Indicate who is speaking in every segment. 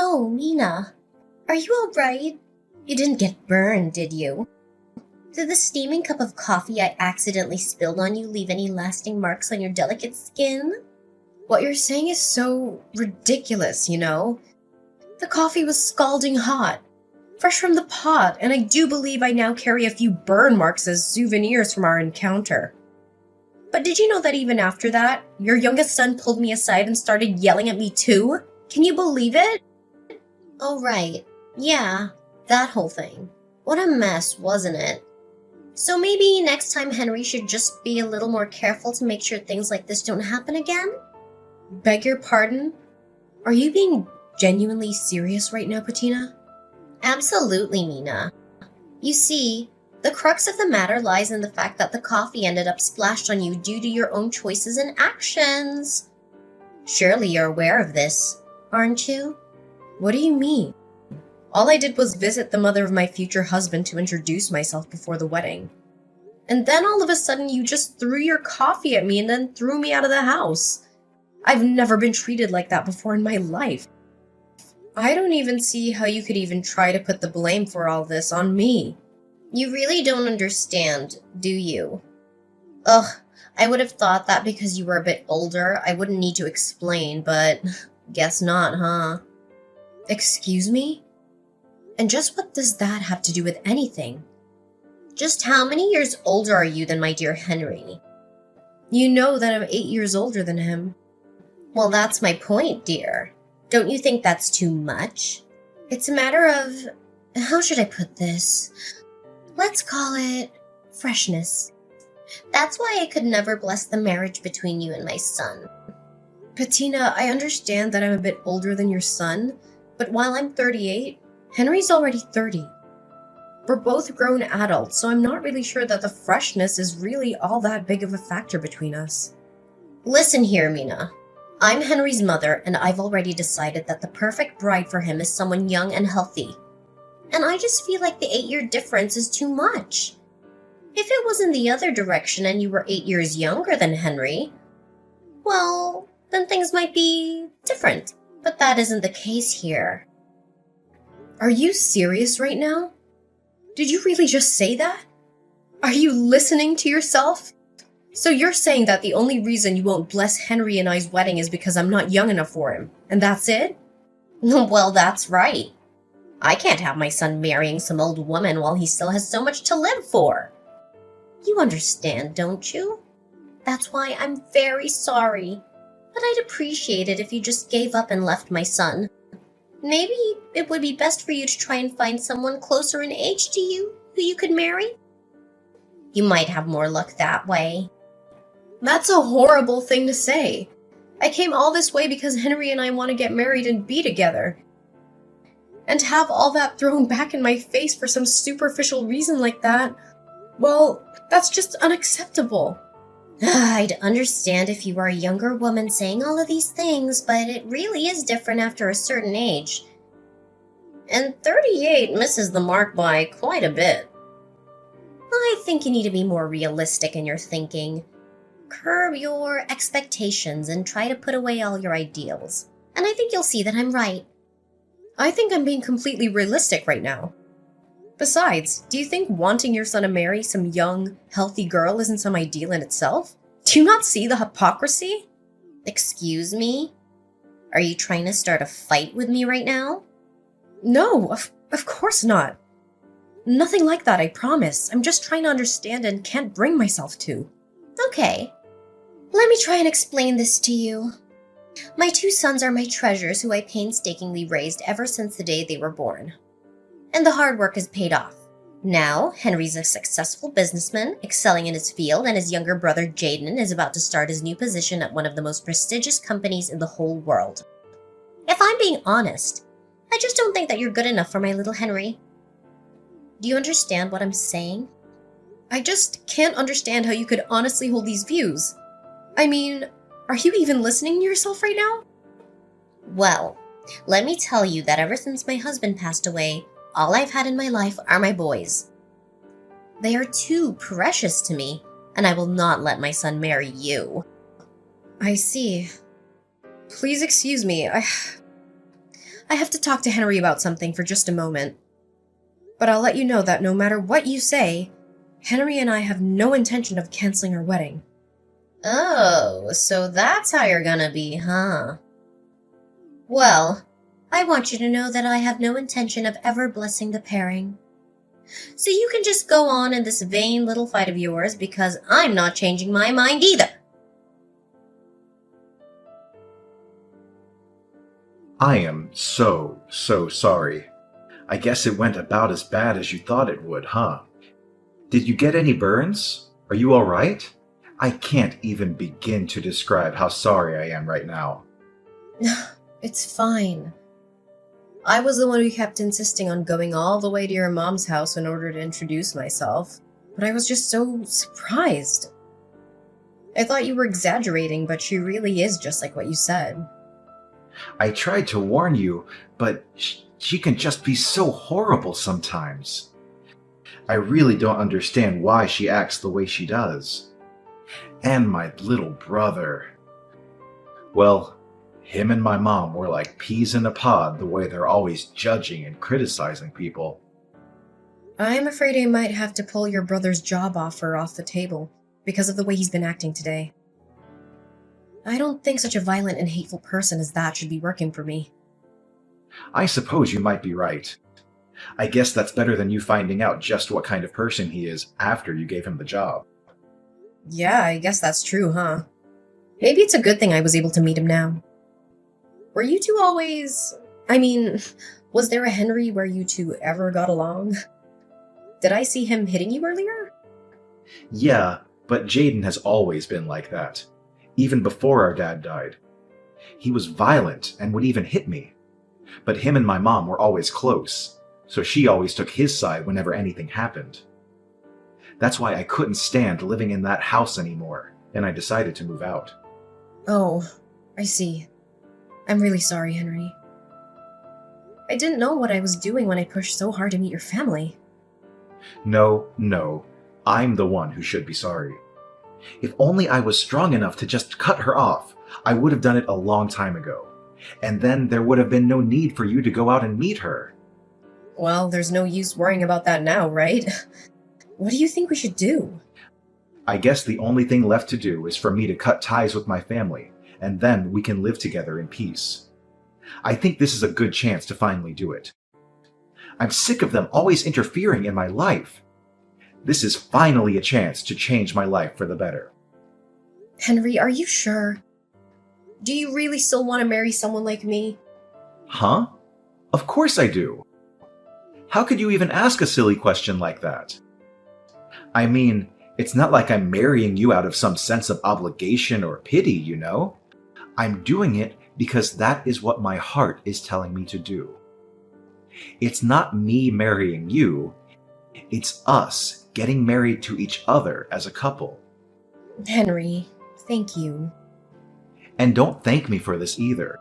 Speaker 1: Oh, Mina, are you alright? You didn't get burned, did you? Did the steaming cup of coffee I accidentally spilled on you leave any lasting marks on your delicate skin?
Speaker 2: What you're saying is so ridiculous, you know? The coffee was scalding hot, fresh from the pot, and I do believe I now carry a few burn marks as souvenirs from our encounter. But did you know that even after that, your youngest son pulled me aside and started yelling at me too? Can you believe it?
Speaker 1: Oh, right. Yeah, that whole thing. What a mess, wasn't it? So maybe next time Henry should just be a little more careful to make sure things like this don't happen again?
Speaker 2: Beg your pardon? Are you being genuinely serious right now, Patina?
Speaker 1: Absolutely, Mina. You see, the crux of the matter lies in the fact that the coffee ended up splashed on you due to your own choices and actions. Surely you're aware of this, aren't you?
Speaker 2: What do you mean? All I did was visit the mother of my future husband to introduce myself before the wedding. And then all of a sudden you just threw your coffee at me and then threw me out of the house. I've never been treated like that before in my life. I don't even see how you could even try to put the blame for all this on me.
Speaker 1: You really don't understand, do you? Ugh, I would have thought that because you were a bit older, I wouldn't need to explain, but guess not, huh?
Speaker 2: Excuse me? And just what does that have to do with anything?
Speaker 1: Just how many years older are you than my dear Henry?
Speaker 2: You know that I'm 8 years older than him.
Speaker 1: Well, that's my point, dear. Don't you think that's too much? It's a matter of, how should I put this? Let's call it freshness. That's why I could never bless the marriage between you and my son.
Speaker 2: Patina, I understand that I'm a bit older than your son, but while I'm 38, Henry's already 30. We're both grown adults, so I'm not really sure that the freshness is really all that big of a factor between us.
Speaker 1: Listen here, Mina. I'm Henry's mother, and I've already decided that the perfect bride for him is someone young and healthy. And I just feel like the 8-year difference is too much. If it was in the other direction and you were 8 years younger than Henry, well, then things might be different. But that isn't the case here.
Speaker 2: Are you serious right now? Did you really just say that? Are you listening to yourself? So you're saying that the only reason you won't bless Henry and I's wedding is because I'm not young enough for him, and that's it?
Speaker 1: Well, that's right. I can't have my son marrying some old woman while he still has so much to live for. You understand, don't you? That's why I'm very sorry. But I'd appreciate it if you just gave up and left my son. Maybe it would be best for you to try and find someone closer in age to you who you could marry. You might have more luck that way.
Speaker 2: That's a horrible thing to say. I came all this way because Henry and I want to get married and be together. And to have all that thrown back in my face for some superficial reason like that, well, that's just unacceptable.
Speaker 1: I'd understand if you were a younger woman saying all of these things, but it really is different after a certain age. And 38 misses the mark by quite a bit. I think you need to be more realistic in your thinking. Curb your expectations and try to put away all your ideals. And I think you'll see that I'm right.
Speaker 2: I think I'm being completely realistic right now. Besides, do you think wanting your son to marry some young, healthy girl isn't some ideal in itself? Do you not see the hypocrisy?
Speaker 1: Excuse me? Are you trying to start a fight with me right now?
Speaker 2: No, of course not. Nothing like that, I promise. I'm just trying to understand and can't bring myself to.
Speaker 1: Okay. Let me try and explain this to you. My 2 sons are my treasures who I painstakingly raised ever since the day they were born. And the hard work has paid off. Now, Henry's a successful businessman, excelling in his field, and his younger brother Jaden is about to start his new position at one of the most prestigious companies in the whole world. If I'm being honest, I just don't think that you're good enough for my little Henry. Do you understand what I'm saying?
Speaker 2: I just can't understand how you could honestly hold these views. I mean, are you even listening to yourself right now?
Speaker 1: Well, let me tell you that ever since my husband passed away, all I've had in my life are my boys. They are too precious to me, and I will not let my son marry you.
Speaker 2: I see. Please excuse me. I I have to talk to Henry about something for just a moment. But I'll let you know that no matter what you say, Henry and I have no intention of canceling our wedding.
Speaker 1: Oh, so that's how you're gonna be, huh? Well, I want you to know that I have no intention of ever blessing the pairing. So you can just go on in this vain little fight of yours because I'm not changing my mind either.
Speaker 3: I am so sorry. I guess it went about as bad as you thought it would, huh? Did you get any burns? Are you alright? I can't even begin to describe how sorry I am right now.
Speaker 2: It's fine. I was the one who kept insisting on going all the way to your mom's house in order to introduce myself, but I was just so surprised. I thought you were exaggerating, but she really is just like what you said.
Speaker 3: I tried to warn you, but she can just be so horrible sometimes. I really don't understand why she acts the way she does. And my little brother. Well, him and my mom were like peas in a pod the way they're always judging and criticizing people.
Speaker 2: I'm afraid I might have to pull your brother's job offer off the table because of the way he's been acting today. I don't think such a violent and hateful person as that should be working for me.
Speaker 3: I suppose you might be right. I guess that's better than you finding out just what kind of person he is after you gave him the job.
Speaker 2: Yeah, I guess that's true, huh? Maybe it's a good thing I was able to meet him now. Were you two always... was there a Henry where you two ever got along? Did I see him hitting you earlier?
Speaker 3: Yeah, but Jaden has always been like that. Even before our dad died. He was violent and would even hit me. But him and my mom were always close, so she always took his side whenever anything happened. That's why I couldn't stand living in that house anymore, and I decided to move out.
Speaker 2: Oh, I see. I'm really sorry, Henry. I didn't know what I was doing when I pushed so hard to meet your family.
Speaker 3: No, I'm the one who should be sorry. If only I was strong enough to just cut her off, I would have done it a long time ago. And then there would have been no need for you to go out and meet her.
Speaker 2: Well, there's no use worrying about that now, right? What do you think we should do?
Speaker 3: I guess the only thing left to do is for me to cut ties with my family, and then we can live together in peace. I think this is a good chance to finally do it. I'm sick of them always interfering in my life. This is finally a chance to change my life for the better.
Speaker 2: Henry, are you sure? Do you really still want to marry someone like me?
Speaker 3: Huh? Of course I do. How could you even ask a silly question like that? I mean, it's not like I'm marrying you out of some sense of obligation or pity, you know? I'm doing it because that is what my heart is telling me to do. It's not me marrying you, it's us getting married to each other as a couple.
Speaker 2: Henry, thank you.
Speaker 3: And don't thank me for this either.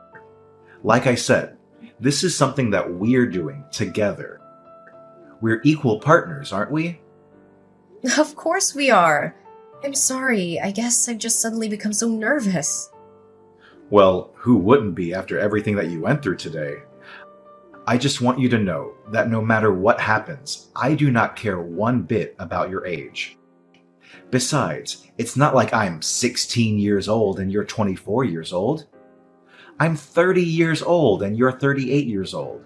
Speaker 3: Like I said, this is something that we're doing together. We're equal partners, aren't we?
Speaker 2: Of course we are. I'm sorry, I guess I've just suddenly become so nervous.
Speaker 3: Well, who wouldn't be after everything that you went through today? I just want you to know that no matter what happens, I do not care one bit about your age. Besides, it's not like I'm 16 years old and you're 24 years old. I'm 30 years old and you're 38 years old.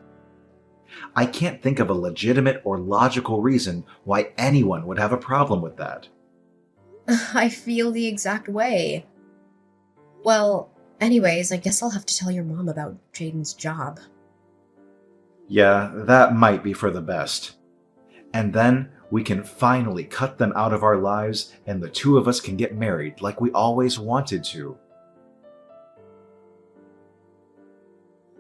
Speaker 3: I can't think of a legitimate or logical reason why anyone would have a problem with that.
Speaker 2: I feel the exact way. Well, anyways, I guess I'll have to tell your mom about Jaden's job.
Speaker 3: Yeah, that might be for the best. And then we can finally cut them out of our lives and the two of us can get married like we always wanted to.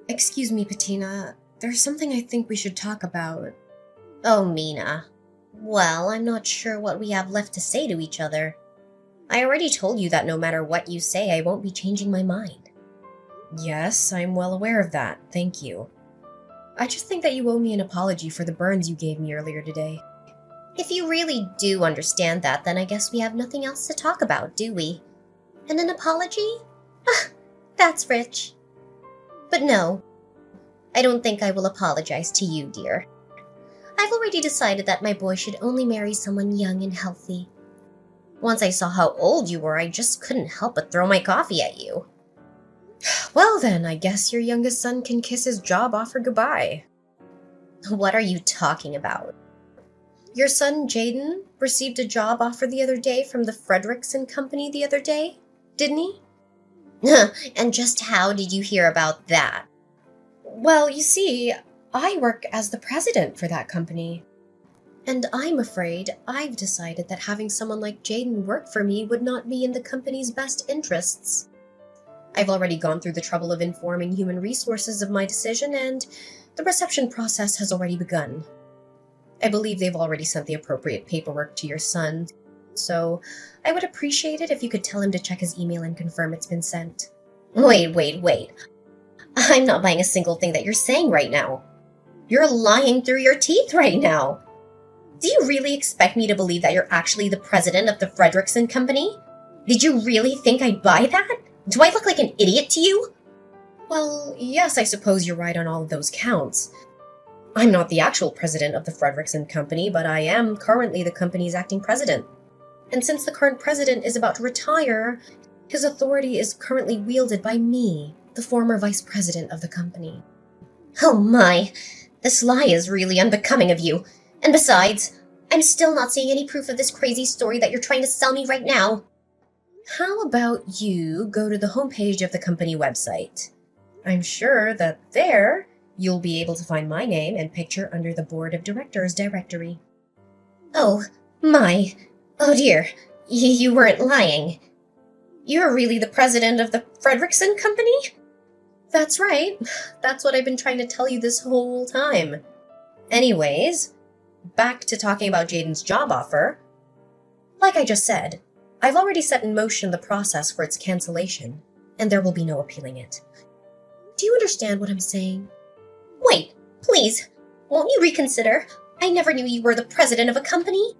Speaker 2: Excuse me, Patina. There's something I think we should talk about.
Speaker 1: Oh, Mina. Well, I'm not sure what we have left to say to each other. I already told you that no matter what you say, I won't be changing my mind.
Speaker 2: Yes, I'm well aware of that. Thank you. I just think that you owe me an apology for the burns you gave me earlier today.
Speaker 1: If you really do understand that, then I guess we have nothing else to talk about, do we? And an apology? Ah, that's rich. But no, I don't think I will apologize to you, dear. I've already decided that my boy should only marry someone young and healthy. Once I saw how old you were, I just couldn't help but throw my coffee at you.
Speaker 2: Well then, I guess your youngest son can kiss his job offer goodbye.
Speaker 1: What are you talking about?
Speaker 2: Your son, Jaden, received a job offer the other day from the Frederickson Company the other day, didn't he?
Speaker 1: And just how did you hear about that?
Speaker 2: Well, you see, I work as the president for that company. And I'm afraid I've decided that having someone like Jaden work for me would not be in the company's best interests. I've already gone through the trouble of informing human resources of my decision, and the reception process has already begun. I believe they've already sent the appropriate paperwork to your son, so I would appreciate it if you could tell him to check his email and confirm it's been sent.
Speaker 1: Wait. I'm not buying a single thing that you're saying right now. You're lying through your teeth right now. Do you really expect me to believe that you're actually the president of the Frederickson Company? Did you really think I'd buy that? Do I look like an idiot to you?
Speaker 2: Well, yes, I suppose you're right on all of those counts. I'm not the actual president of the Frederickson Company, but I am currently the company's acting president. And since the current president is about to retire, his authority is currently wielded by me, the former vice president of the company.
Speaker 1: Oh my, this lie is really unbecoming of you. And besides, I'm still not seeing any proof of this crazy story that you're trying to sell me right now.
Speaker 2: How about you go to the homepage of the company website? I'm sure that there you'll be able to find my name and picture under the Board of Directors directory.
Speaker 1: Oh, my. Oh dear, you weren't lying. You're really the president of the Frederickson Company?
Speaker 2: That's right. That's what I've been trying to tell you this whole time. Anyways, back to talking about Jaden's job offer. Like I just said, I've already set in motion the process for its cancellation, and there will be no appealing it. Do you understand what I'm saying?
Speaker 1: Wait, please, won't you reconsider? I never knew you were the president of a company.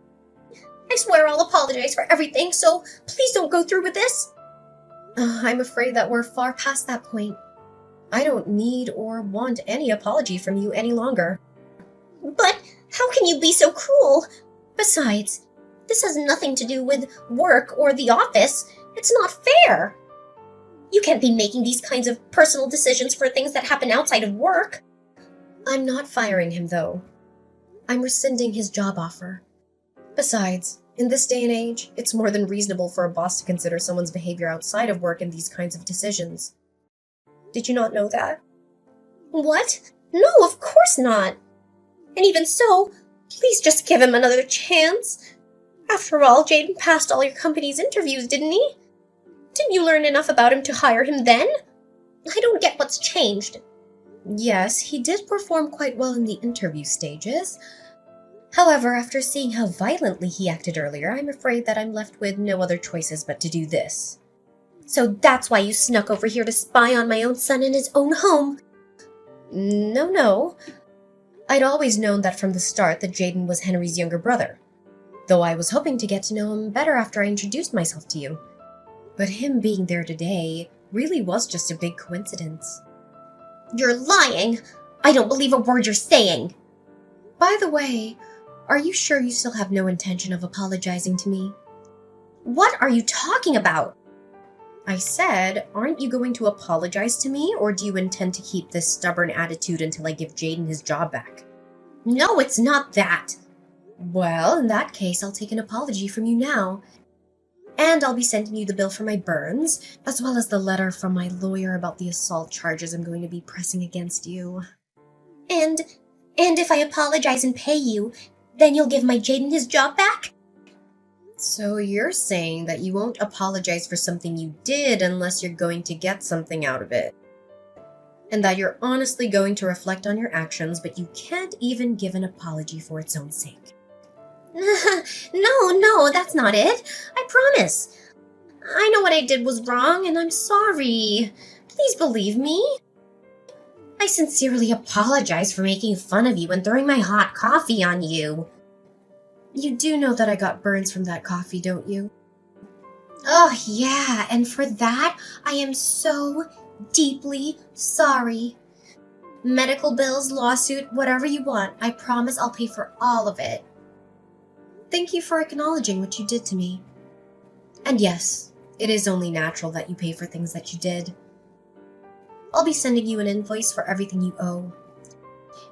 Speaker 1: I swear I'll apologize for everything, so please don't go through with this.
Speaker 2: I'm afraid that we're far past that point. I don't need or want any apology from you any longer.
Speaker 1: But how can you be so cruel? Besides, this has nothing to do with work or the office. It's not fair. You can't be making these kinds of personal decisions for things that happen outside of work.
Speaker 2: I'm not firing him, though. I'm rescinding his job offer. Besides, in this day and age, it's more than reasonable for a boss to consider someone's behavior outside of work in these kinds of decisions. Did you not know that?
Speaker 1: What? No, of course not. And even so, please just give him another chance. After all, Jaden passed all your company's interviews, didn't he? Didn't you learn enough about him to hire him then? I don't get what's changed.
Speaker 2: Yes, he did perform quite well in the interview stages. However, after seeing how violently he acted earlier, I'm afraid that I'm left with no other choices but to do this.
Speaker 1: So that's why you snuck over here to spy on my own son in his own home?
Speaker 2: No. I'd always known that from the start that Jaden was Henry's younger brother, though I was hoping to get to know him better after I introduced myself to you. But him being there today really was just a big coincidence.
Speaker 1: You're lying! I don't believe a word you're saying!
Speaker 2: By the way, are you sure you still have no intention of apologizing to me?
Speaker 1: What are you talking about?
Speaker 2: I said, aren't you going to apologize to me, or do you intend to keep this stubborn attitude until I give Jaden his job back?
Speaker 1: No, it's not that.
Speaker 2: Well, in that case, I'll take an apology from you now. And I'll be sending you the bill for my burns, as well as the letter from my lawyer about the assault charges I'm going to be pressing against you.
Speaker 1: And if I apologize and pay you, then you'll give my Jaden his job back?
Speaker 2: So you're saying that you won't apologize for something you did unless you're going to get something out of it. And that you're honestly going to reflect on your actions, but you can't even give an apology for its own sake.
Speaker 1: No, that's not it. I promise. I know what I did was wrong, and I'm sorry. Please believe me. I sincerely apologize for making fun of you and throwing my hot coffee on you.
Speaker 2: You do know that I got burns from that coffee, don't you?
Speaker 1: Oh, yeah, and for that, I am so deeply sorry. Medical bills, lawsuit, whatever you want. I promise I'll pay for all of it.
Speaker 2: Thank you for acknowledging what you did to me. And yes, it is only natural that you pay for things that you did. I'll be sending you an invoice for everything you owe.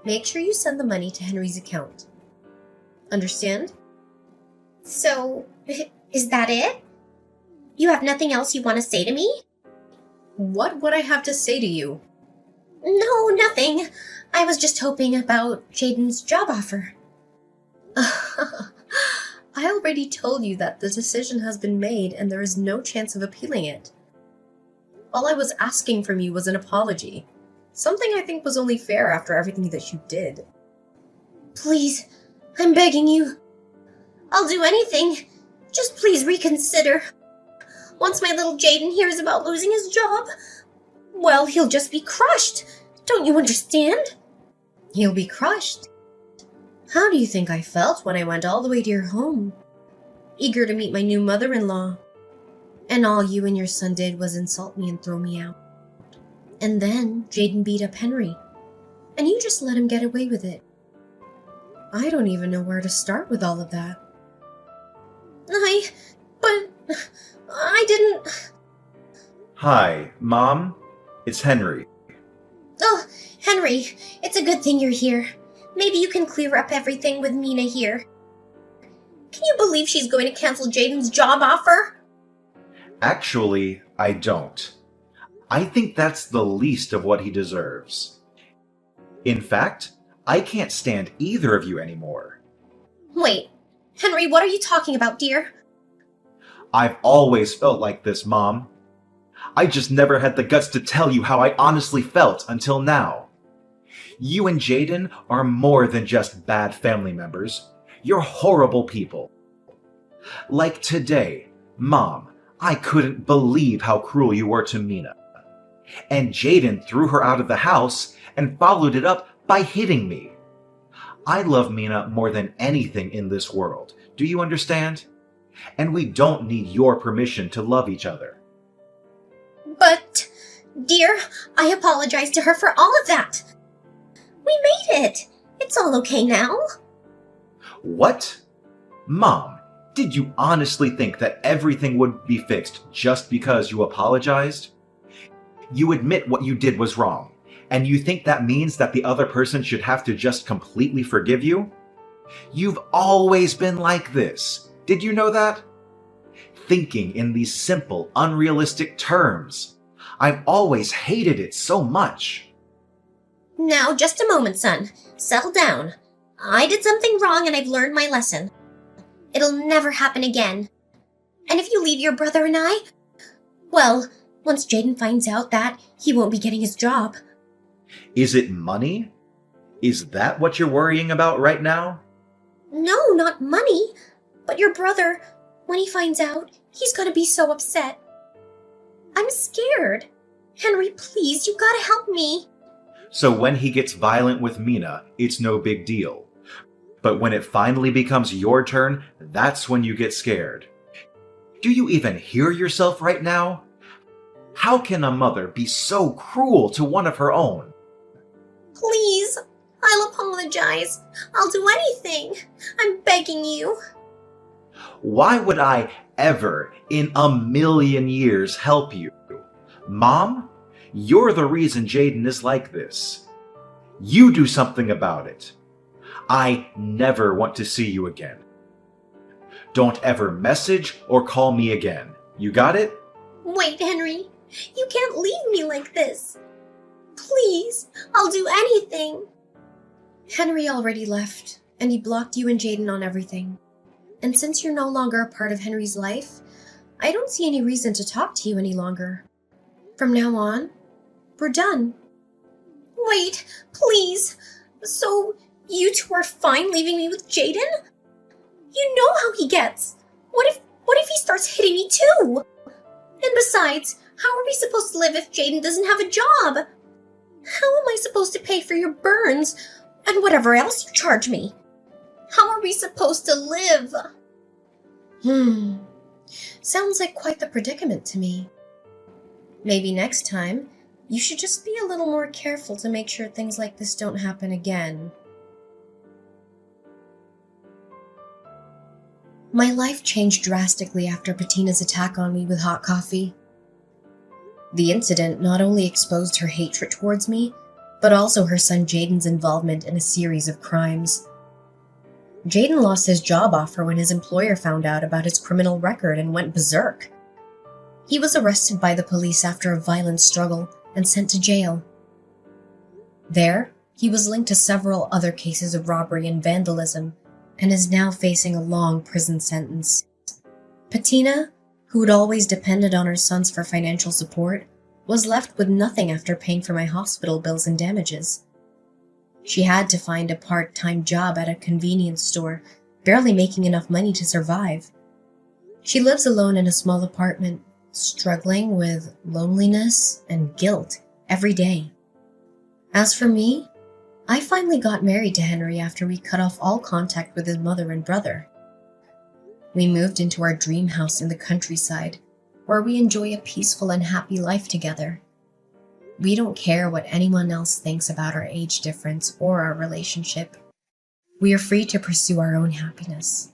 Speaker 2: Make sure you send the money to Henry's account. Understand?
Speaker 1: So, is that it? You have nothing else you want to say to me?
Speaker 2: What would I have to say to you?
Speaker 1: No, nothing. I was just hoping about Jaden's job offer.
Speaker 2: I already told you that the decision has been made and there is no chance of appealing it. All I was asking from you was an apology. Something I think was only fair after everything that you did.
Speaker 1: Please, I'm begging you. I'll do anything. Just please reconsider. Once my little Jaden hears about losing his job, well, he'll just be crushed. Don't you understand?
Speaker 2: He'll be crushed. How do you think I felt when I went all the way to your home, eager to meet my new mother-in-law? And all you and your son did was insult me and throw me out. And then Jaden beat up Henry, and you just let him get away with it. I don't even know where to start with all of that.
Speaker 1: But I didn't...
Speaker 3: Hi, Mom. It's Henry.
Speaker 1: Oh, Henry, it's a good thing you're here. Maybe you can clear up everything with Mina here. Can you believe she's going to cancel Jaden's job offer?
Speaker 3: Actually, I don't. I think that's the least of what he deserves. In fact, I can't stand either of you anymore.
Speaker 1: Wait, Henry, what are you talking about, dear?
Speaker 3: I've always felt like this, Mom. I just never had the guts to tell you how I honestly felt until now. You and Jaden are more than just bad family members. You're horrible people. Like today, Mom, I couldn't believe how cruel you were to Mina. And Jaden threw her out of the house and followed it up by hitting me. I love Mina more than anything in this world. Do you understand? And we don't need your permission to love each other.
Speaker 1: But, dear, I apologize to her for all of that. We made it. It's all okay now.
Speaker 3: What? Mom, did you honestly think that everything would be fixed just because you apologized? You admit what you did was wrong, and you think that means that the other person should have to just completely forgive you? You've always been like this. Did you know that? Thinking in these simple, unrealistic terms. I've always hated it so much.
Speaker 1: Now, just a moment, son. Settle down. I did something wrong and I've learned my lesson. It'll never happen again. And if you leave your brother and I, well, once Jaden finds out that, he won't be getting his job.
Speaker 3: Is it money? Is that what you're worrying about right now?
Speaker 1: No, not money. But your brother, when he finds out, he's gonna be so upset. I'm scared. Henry, please, you gotta help me.
Speaker 3: So when he gets violent with Mina, it's no big deal. But when it finally becomes your turn, that's when you get scared. Do you even hear yourself right now? How can a mother be so cruel to one of her own?
Speaker 1: Please, I'll apologize. I'll do anything. I'm begging you.
Speaker 3: Why would I ever in a million years help you? Mom, you're the reason Jaden is like this. You do something about it. I never want to see you again. Don't ever message or call me again. You got it?
Speaker 1: Wait, Henry. You can't leave me like this. Please, I'll do anything.
Speaker 2: Henry already left, and he blocked you and Jaden on everything. And since you're no longer a part of Henry's life, I don't see any reason to talk to you any longer. From now on, we're done.
Speaker 1: Wait, please. So, you two are fine leaving me with Jaden? You know how he gets. What if he starts hitting me too? And besides, how are we supposed to live if Jaden doesn't have a job? How am I supposed to pay for your burns and whatever else you charge me? How are we supposed to live?
Speaker 2: Sounds like quite the predicament to me. Maybe next time, You should just be a little more careful to make sure things like this don't happen again.
Speaker 1: My life changed drastically after Bettina's attack on me with hot coffee. The incident not only exposed her hatred towards me, but also her son Jaden's involvement in a series of crimes. Jaden lost his job offer when his employer found out about his criminal record and went berserk. He was arrested by the police after a violent struggle and sent to jail. There, he was linked to several other cases of robbery and vandalism and is now facing a long prison sentence. Bettina, who had always depended on her sons for financial support, was left with nothing after paying for my hospital bills and damages. She had to find a part-time job at a convenience store, barely making enough money to survive. She lives alone in a small apartment, struggling with loneliness and guilt every day. As for me, I finally got married to Henry after we cut off all contact with his mother and brother. We moved into our dream house in the countryside, where we enjoy a peaceful and happy life together. We don't care what anyone else thinks about our age difference or our relationship. We are free to pursue our own happiness.